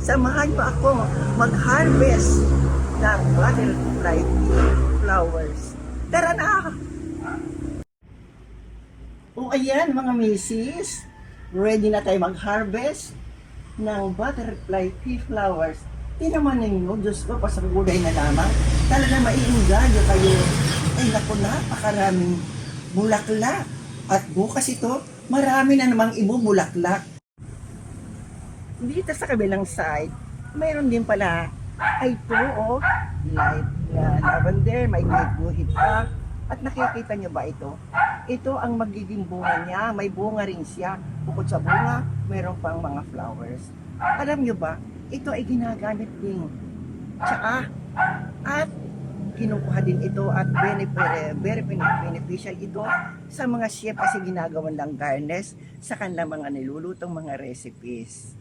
Samahan mo ako mag-harvest ng butterfly flowers. Tara na! O ayan mga misis, ready na tayo mag-harvest ng butterfly pea flowers. Tinaman ninyo, Diyos ko, pasang gulay na lamang. Talaga maiinganyo kayo. Ay naku, napakaraming bulaklak. At bukas ito, marami na namang ibubulaklak. Dito sa kabilang side, mayroon din pala ay ito, light na lavender, may guhit pa. At nakikita nyo ba ito? Ito ang magiging bunga niya. May bunga rin siya. Bukod sa bunga, mayroon pang mga flowers. Alam nyo ba, ito ay ginagamit din tsaa at kinukuha din ito at very beneficial ito sa mga chef kasi ginagawan ng garnish sa kanilang mga nilulutong mga recipes.